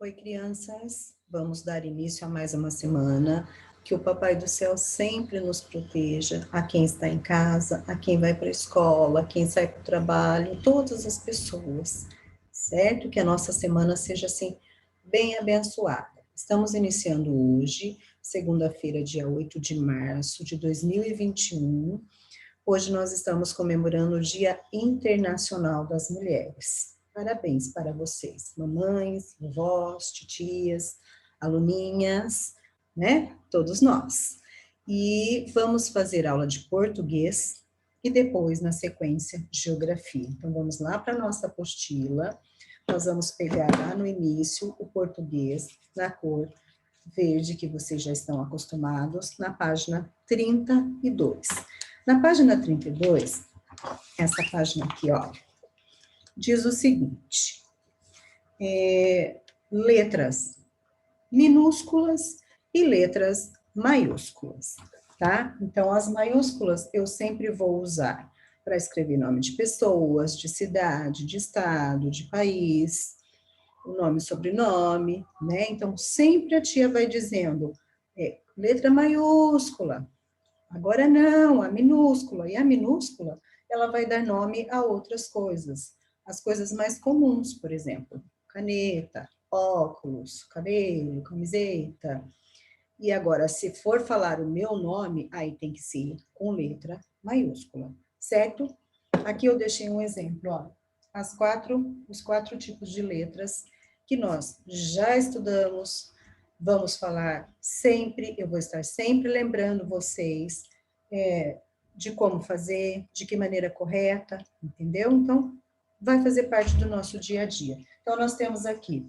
Oi, crianças. Vamos dar início a mais uma semana. Que o Papai do Céu sempre nos proteja, a quem está em casa, a quem vai para a escola, a quem sai para o trabalho, todas as pessoas, certo? Que a nossa semana seja, assim, bem abençoada. Estamos iniciando hoje, segunda-feira, dia 8 de março de 2021. Hoje nós estamos comemorando o Dia Internacional das Mulheres. Parabéns para vocês, mamães, vovós, titias, aluninhas, né? Todos nós. E vamos fazer aula de português e depois, na sequência, geografia. Então, vamos lá para a nossa apostila. Nós vamos pegar lá no início o português na cor verde, que vocês já estão acostumados, na página 32. Na página 32, essa página aqui, ó, diz o seguinte, letras minúsculas e letras maiúsculas, tá? Então, as maiúsculas eu sempre vou usar para escrever nome de pessoas, de cidade, de estado, de país, o nome e sobrenome, né? Então, sempre a tia vai dizendo, letra maiúscula. Agora não, a minúscula. E a minúscula, ela vai dar nome a outras coisas. As coisas mais comuns, por exemplo, caneta, óculos, cabelo, camiseta. E agora, se for falar o meu nome, aí tem que ser com letra maiúscula, certo? Aqui eu deixei um exemplo, ó. Os quatro tipos de letras que nós já estudamos, vamos falar sempre, eu vou estar sempre lembrando vocês de como fazer, de que maneira correta, entendeu? Então, vai fazer parte do nosso dia a dia. Então, nós temos aqui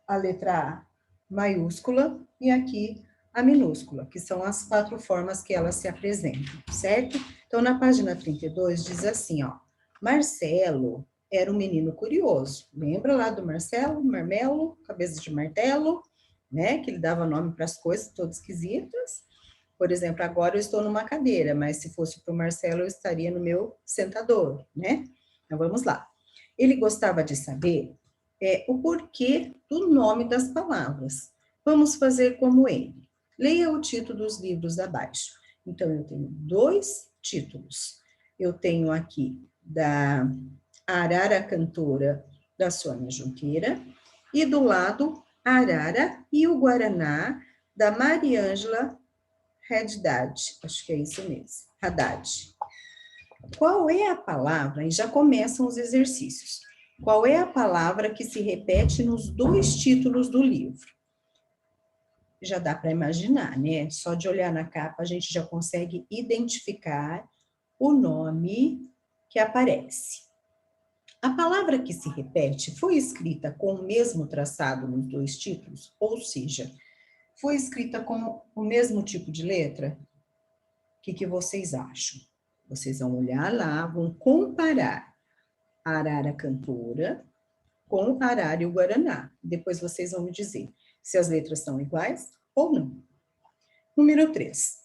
a letra A maiúscula e aqui a minúscula, que são as quatro formas que elas se apresentam, certo? Então, na página 32 diz assim, ó, Marcelo era um menino curioso. Lembra lá do Marcelo, Marmelo, cabeça de martelo, né? Que ele dava nome para as coisas todas esquisitas. Por exemplo, agora eu estou numa cadeira, mas se fosse para o Marcelo, eu estaria no meu sentador, né? Então, vamos lá. Ele gostava de saber o porquê do nome das palavras. Vamos fazer como ele. Leia o título dos livros abaixo. Então, eu tenho dois títulos. Eu tenho aqui da Arara Cantora, da Sônia Junqueira, e do lado, Arara e o Guaraná, da Mariângela Haddad. Acho que é isso mesmo, Haddad. Qual é a palavra? E já começam os exercícios. Qual é a palavra que se repete nos dois títulos do livro? Já dá para imaginar, né? Só de olhar na capa a gente já consegue identificar o nome que aparece. A palavra que se repete foi escrita com o mesmo traçado nos dois títulos, ou seja, foi escrita com o mesmo tipo de letra? O que vocês acham? Vocês vão olhar lá, vão comparar a Arara Cantora com Arara e o Guaraná. Depois vocês vão me dizer se as letras são iguais ou não. Número 3.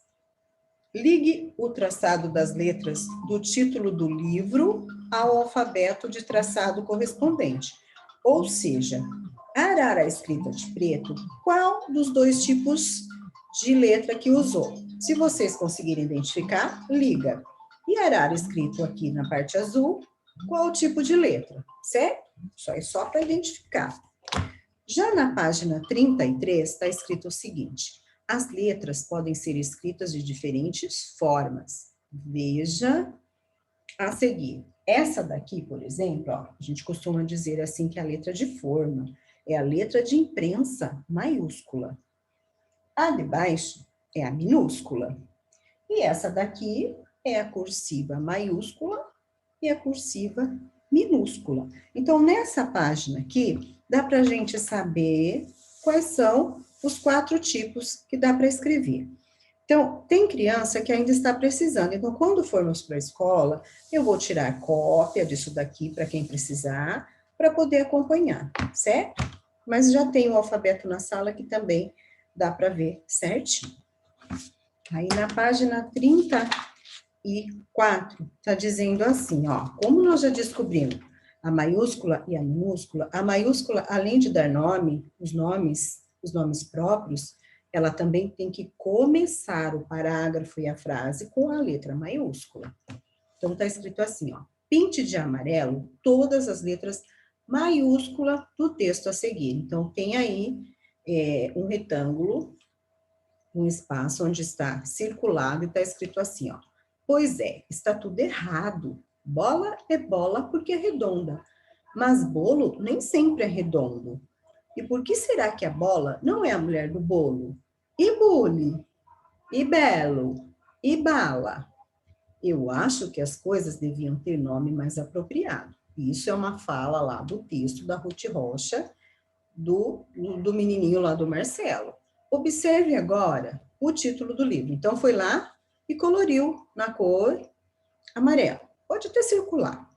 Ligue o traçado das letras do título do livro ao alfabeto de traçado correspondente. Ou seja, a Arara escrita de preto, qual dos dois tipos de letra que usou? Se vocês conseguirem identificar, liga. E a Arara escrito aqui na parte azul, qual o tipo de letra, certo? Só para identificar. Já na página 33 está escrito o seguinte, as letras podem ser escritas de diferentes formas. Veja a seguir. Essa daqui, por exemplo, ó, a gente costuma dizer assim que a letra de forma é a letra de imprensa maiúscula. A de baixo é a minúscula. E essa daqui é a cursiva maiúscula e a cursiva minúscula. Então, nessa página aqui, dá para a gente saber quais são os quatro tipos que dá para escrever. Então, tem criança que ainda está precisando. Então, quando formos para a escola, eu vou tirar cópia disso daqui para quem precisar, para poder acompanhar, certo? Mas já tem o alfabeto na sala que também dá para ver certinho. Aí, na página 34, está dizendo assim, ó, como nós já descobrimos a maiúscula e a minúscula. A maiúscula, além de dar nome, os nomes próprios, ela também tem que começar o parágrafo e a frase com a letra maiúscula. Então, está escrito assim, ó, pinte de amarelo todas as letras maiúsculas do texto a seguir. Então, tem aí um retângulo, um espaço onde está circulado e está escrito assim, ó, pois é, está tudo errado. Bola é bola porque é redonda, mas bolo nem sempre é redondo. E por que será que a bola não é a mulher do bolo? E bule, e belo, e bala. Eu acho que as coisas deviam ter nome mais apropriado. Isso é uma fala lá do texto da Ruth Rocha, do menininho lá do Marcelo. Observe agora o título do livro. Então, foi lá e coloriu na cor amarela. Pode até circular.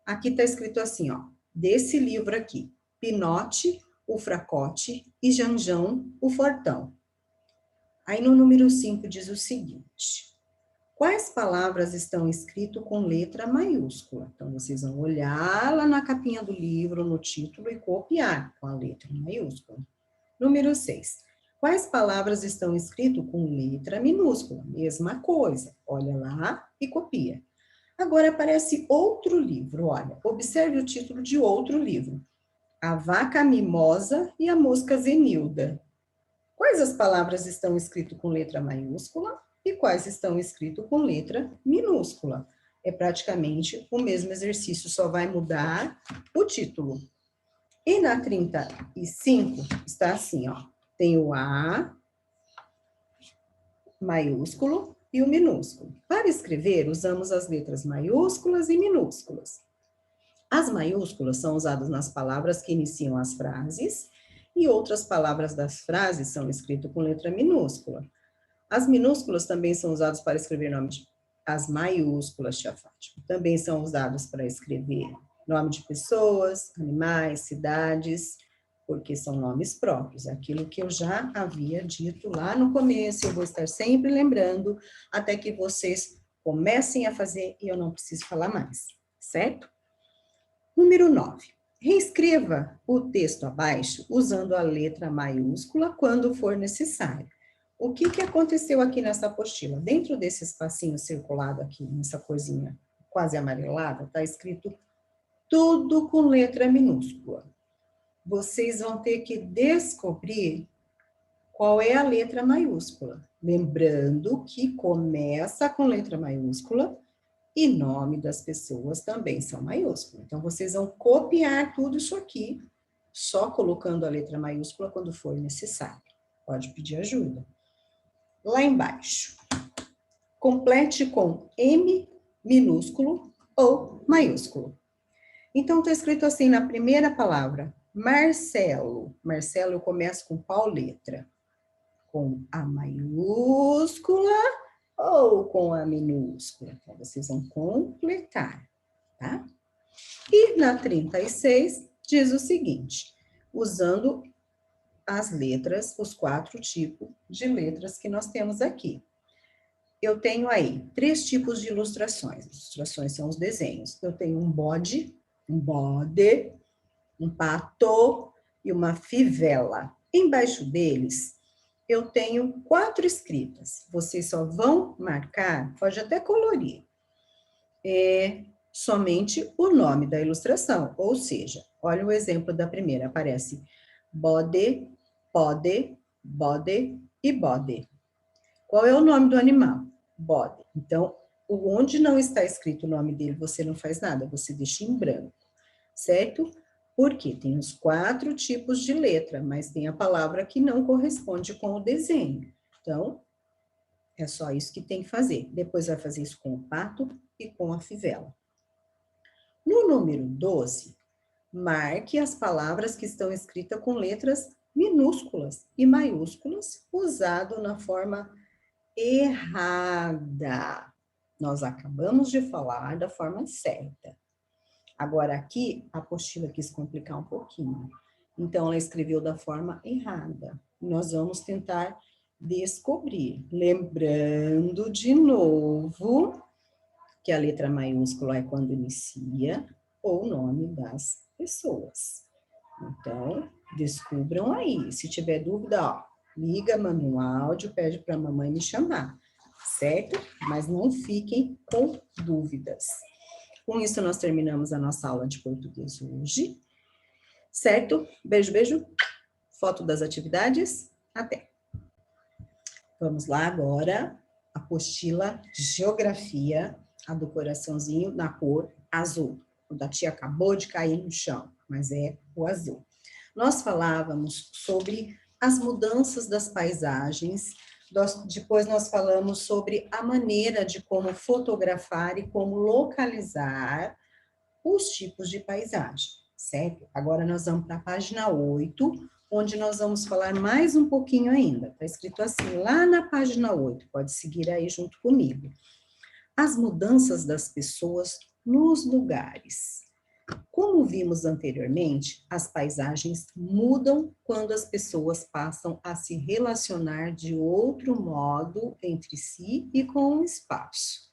Aqui está escrito assim, ó, desse livro aqui, Pinote, o Fracote e Janjão, o Fortão. Aí no número 5 diz o seguinte, quais palavras estão escritas com letra maiúscula? Então, vocês vão olhar lá na capinha do livro, no título, e copiar com a letra maiúscula. Número 6. Quais palavras estão escritas com letra minúscula? Mesma coisa. Olha lá e copia. Agora aparece outro livro, olha. Observe o título de outro livro. A Vaca Mimosa e a Mosca Zenilda. Quais as palavras estão escritas com letra maiúscula e quais estão escritas com letra minúscula? É praticamente o mesmo exercício, só vai mudar o título. E na 35 está assim, ó. Tem o A maiúsculo e o minúsculo. Para escrever, usamos as letras maiúsculas e minúsculas. As maiúsculas são usadas nas palavras que iniciam as frases e outras palavras das frases são escritas com letra minúscula. As minúsculas também são usadas para escrever nomes. As maiúsculas, tia Fátima, também são usadas para escrever nome de pessoas, animais, cidades, porque são nomes próprios, aquilo que eu já havia dito lá no começo, eu vou estar sempre lembrando, até que vocês comecem a fazer e eu não preciso falar mais, certo? Número 9. Reescreva o texto abaixo usando a letra maiúscula quando for necessário. O que aconteceu aqui nessa apostila? Dentro desse espacinho circulado aqui, nessa coisinha quase amarelada, está escrito tudo com letra minúscula. Vocês vão ter que descobrir qual é a letra maiúscula. Lembrando que começa com letra maiúscula e nome das pessoas também são maiúsculos. Então, vocês vão copiar tudo isso aqui, só colocando a letra maiúscula quando for necessário. Pode pedir ajuda. Lá embaixo, complete com M minúsculo ou maiúsculo. Então, está escrito assim na primeira palavra, Marcelo. Marcelo eu começo com qual letra? Com a maiúscula ou com a minúscula? Então, vocês vão completar, tá? E na 36, diz o seguinte, usando as letras, os 4 tipos de letras que nós temos aqui. Eu tenho aí 3 tipos de ilustrações. Ilustrações são os desenhos. Eu tenho um bode, um pato e uma fivela. Embaixo deles, eu tenho 4 escritas. Vocês só vão marcar, pode até colorir, somente o nome da ilustração. Ou seja, olha o exemplo da primeira, aparece bode, pode, bode e bode. Qual é o nome do animal? Bode. Então, onde não está escrito o nome dele, você não faz nada, você deixa em branco, certo? Porque tem os 4 tipos de letra, mas tem a palavra que não corresponde com o desenho. Então, é só isso que tem que fazer. Depois vai fazer isso com o pato e com a fivela. No número 12, marque as palavras que estão escritas com letras minúsculas e maiúsculas, usado na forma errada. Nós acabamos de falar da forma certa. Agora aqui, a apostila quis complicar um pouquinho. Então, ela escreveu da forma errada. Nós vamos tentar descobrir. Lembrando de novo que a letra maiúscula é quando inicia, ou o nome das pessoas. Então, descubram aí. Se tiver dúvida, ó, liga, manda um áudio, pede para a mamãe me chamar, certo? Mas não fiquem com dúvidas. Com isso, nós terminamos a nossa aula de português hoje, certo? Beijo, beijo. Foto das atividades. Até. Vamos lá agora, apostila Geografia, a do coraçãozinho na cor azul. O da tia acabou de cair no chão, mas é o azul. Nós falávamos sobre as mudanças das paisagens, depois nós falamos sobre a maneira de como fotografar e como localizar os tipos de paisagem, certo? Agora nós vamos para a página 8, onde nós vamos falar mais um pouquinho ainda. Está escrito assim, lá na página 8, pode seguir aí junto comigo. As mudanças das pessoas nos lugares. Como vimos anteriormente, as paisagens mudam quando as pessoas passam a se relacionar de outro modo entre si e com o espaço.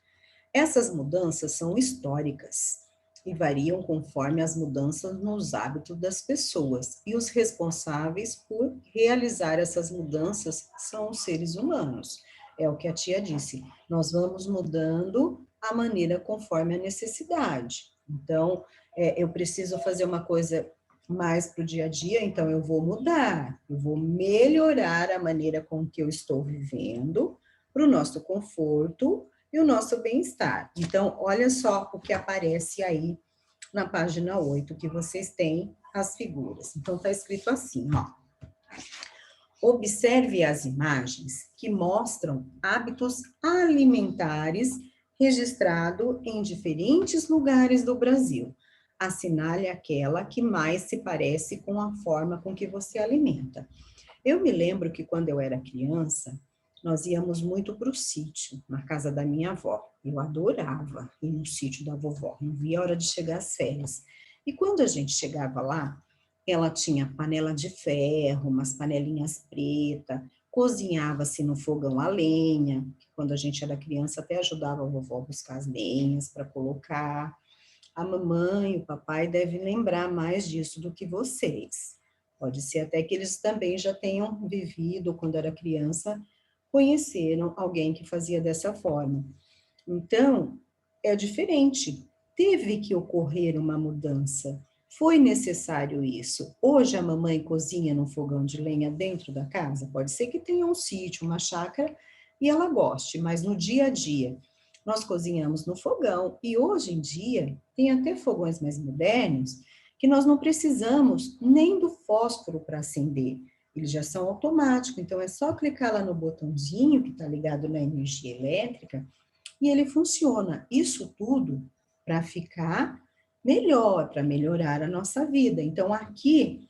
Essas mudanças são históricas e variam conforme as mudanças nos hábitos das pessoas, e os responsáveis por realizar essas mudanças são os seres humanos. É o que a tia disse, nós vamos mudando a maneira conforme a necessidade. Então, eu preciso fazer uma coisa mais para o dia a dia, então eu vou mudar, eu vou melhorar a maneira com que eu estou vivendo, para o nosso conforto e o nosso bem-estar. Então, olha só o que aparece aí na página 8, que vocês têm as figuras. Então, está escrito assim, ó. Observe as imagens que mostram hábitos alimentares registrados em diferentes lugares do Brasil. Assinale aquela que mais se parece com a forma com que você alimenta. Eu me lembro que quando eu era criança, nós íamos muito para o sítio, na casa da minha avó. Eu adorava ir no sítio da vovó, não via a hora de chegar às férias. E quando a gente chegava lá, ela tinha panela de ferro, umas panelinhas pretas, cozinhava-se no fogão a lenha, que quando a gente era criança até ajudava a vovó a buscar as lenhas para colocar. A mamãe, o papai devem lembrar mais disso do que vocês. Pode ser até que eles também já tenham vivido, quando era criança, conheceram alguém que fazia dessa forma. Então, é diferente. Teve que ocorrer uma mudança. Foi necessário isso. Hoje a mamãe cozinha no fogão de lenha dentro da casa. Pode ser que tenha um sítio, uma chácara, e ela goste, mas no dia a dia, nós cozinhamos no fogão. E hoje em dia, tem até fogões mais modernos, que nós não precisamos nem do fósforo para acender. Eles já são automáticos, então é só clicar lá no botãozinho que está ligado na energia elétrica e ele funciona. Isso tudo para ficar melhor, para melhorar a nossa vida. Então, aqui,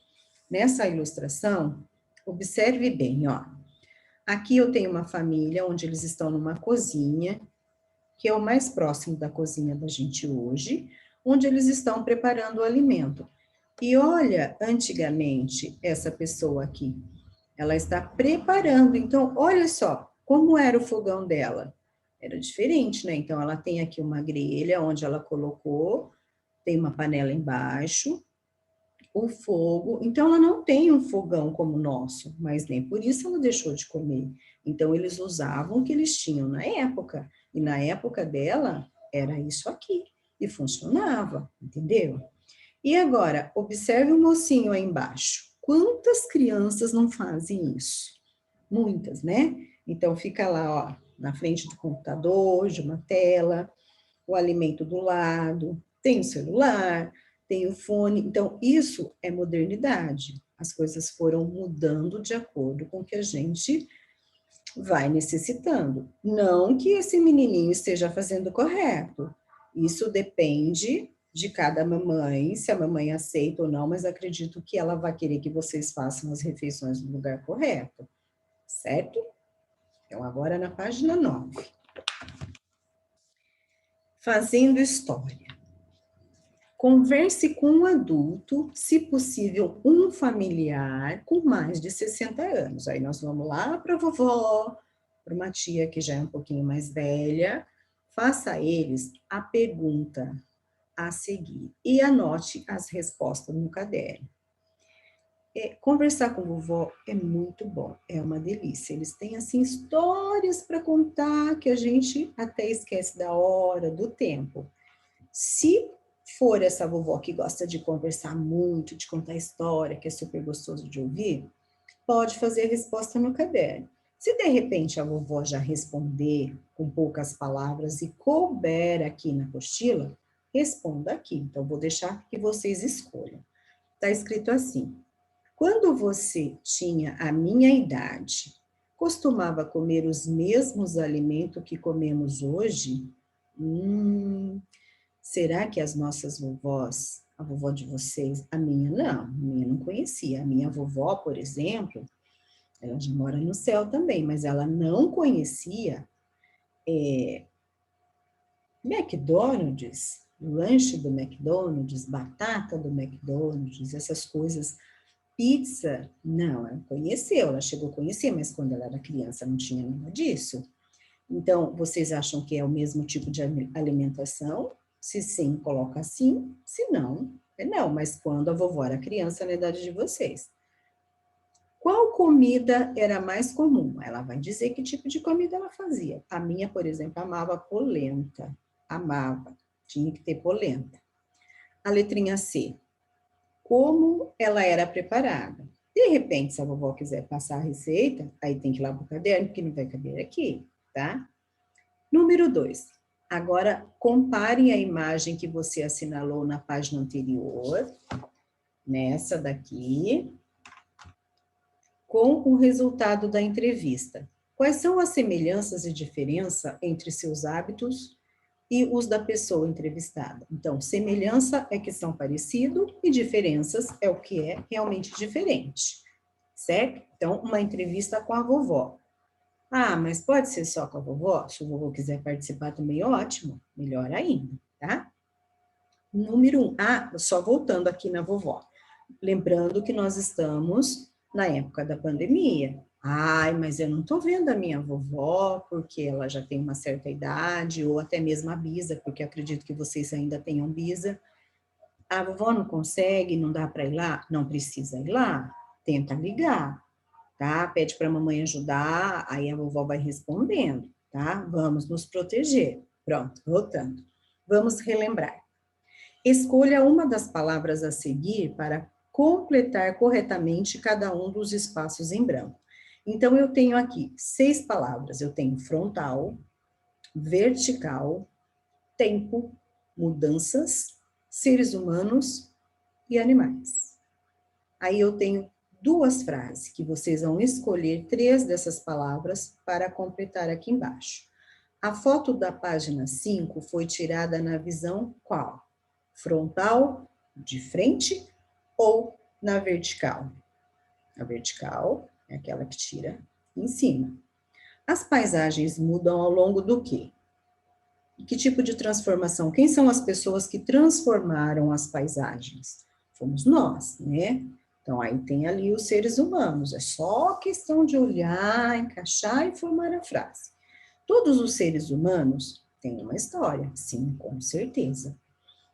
nessa ilustração, observe bem, ó. Aqui eu tenho uma família onde eles estão numa cozinha, que é o mais próximo da cozinha da gente hoje, onde eles estão preparando o alimento. E olha, antigamente, essa pessoa aqui, ela está preparando. Então, olha só, como era o fogão dela. Era diferente, né? Então, ela tem aqui uma grelha onde ela colocou, tem uma panela embaixo, o fogo. Então, ela não tem um fogão como o nosso, mas nem por isso ela deixou de comer. Então, eles usavam o que eles tinham na época. E na época dela, era isso aqui. E funcionava, entendeu? E agora, observe o mocinho aí embaixo. Quantas crianças não fazem isso? Muitas, né? Então, fica lá, ó, na frente do computador, de uma tela, o alimento do lado, tem o celular, tem o fone. Então, isso é modernidade. As coisas foram mudando de acordo com o que a gente vai necessitando. Não que esse menininho esteja fazendo correto. Isso depende de cada mamãe, se a mamãe aceita ou não, mas acredito que ela vai querer que vocês façam as refeições no lugar correto, certo? Então, agora na página 9. Fazendo história. Converse com um adulto, se possível, um familiar com mais de 60 anos. Aí nós vamos lá para a vovó, para uma tia que já é um pouquinho mais velha. Faça a eles a pergunta: a seguir. E anote as respostas no caderno. Conversar com vovó é muito bom, é uma delícia. Eles têm, assim, histórias para contar que a gente até esquece da hora, do tempo. Se for essa vovó que gosta de conversar muito, de contar história, que é super gostoso de ouvir, pode fazer a resposta no caderno. Se de repente a vovó já responder com poucas palavras e couber aqui na apostila, responda aqui. Então, vou deixar que vocês escolham. Está escrito assim: quando você tinha a minha idade, costumava comer os mesmos alimentos que comemos hoje? Será que as nossas vovós, a vovó de vocês, a minha não conhecia. A minha vovó, por exemplo, ela já mora no céu também, mas ela não conhecia McDonald's, lanche do McDonald's, batata do McDonald's, essas coisas. Pizza, não, ela conheceu, ela chegou a conhecer, mas quando ela era criança não tinha nada disso. Então, vocês acham que é o mesmo tipo de alimentação? Se sim, coloca sim, se não, é não, mas quando a vovó era criança, na idade de vocês. Qual comida era mais comum? Ela vai dizer que tipo de comida ela fazia. A minha, por exemplo, amava polenta, amava, tinha que ter polenta. A letrinha C, como ela era preparada. De repente, se a vovó quiser passar a receita, aí tem que ir lá para o caderno, porque não vai caber aqui, tá? Número 2. Agora, compare a imagem que você assinalou na página anterior, nessa daqui, com o resultado da entrevista. Quais são as semelhanças e diferença entre seus hábitos e os da pessoa entrevistada? Então, semelhança é que são parecidos e diferenças é o que é realmente diferente, certo? Então, uma entrevista com a vovó. Ah, mas pode ser só com a vovó? Se o vovô quiser participar também, ótimo, melhor ainda, tá? Número 1, só voltando aqui na vovó. Lembrando que nós estamos na época da pandemia. Ai, mas eu não estou vendo a minha vovó, porque ela já tem uma certa idade, ou até mesmo a bisa, porque acredito que vocês ainda tenham bisa. A vovó não consegue, não dá para ir lá? Não precisa ir lá, tenta ligar, tá? Pede para a mamãe ajudar, aí a vovó vai respondendo, tá? Vamos nos proteger. Pronto, voltando. Vamos relembrar. Escolha uma das palavras a seguir para completar corretamente cada um dos espaços em branco. Então, eu tenho aqui 6 palavras. Eu tenho frontal, vertical, tempo, mudanças, seres humanos e animais. Aí eu tenho 2 frases, que vocês vão escolher 3 dessas palavras para completar aqui embaixo. A foto da página 5 foi tirada na visão qual? Frontal, de frente, ou na vertical? A vertical é aquela que tira em cima. As paisagens mudam ao longo do quê? Que tipo de transformação? Quem são as pessoas que transformaram as paisagens? Fomos nós, né? Então, aí tem ali os seres humanos. É só questão de olhar, encaixar e formar a frase. Todos os seres humanos têm uma história, sim, com certeza.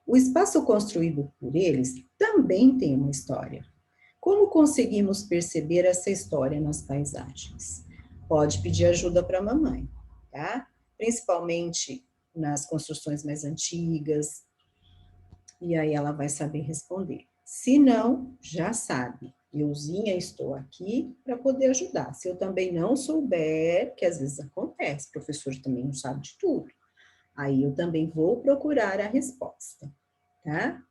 O espaço construído por eles também tem uma história. Como conseguimos perceber essa história nas paisagens? Pode pedir ajuda para a mamãe, tá? Principalmente nas construções mais antigas, e aí ela vai saber responder. Se não, já sabe, euzinha, estou aqui para poder ajudar. Se eu também não souber, que às vezes acontece, o professor também não sabe de tudo, aí eu também vou procurar a resposta, tá?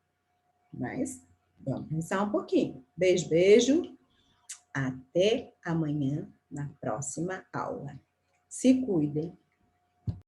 Mas vamos pensar um pouquinho. Beijo, beijo. Até amanhã na próxima aula. Se cuidem.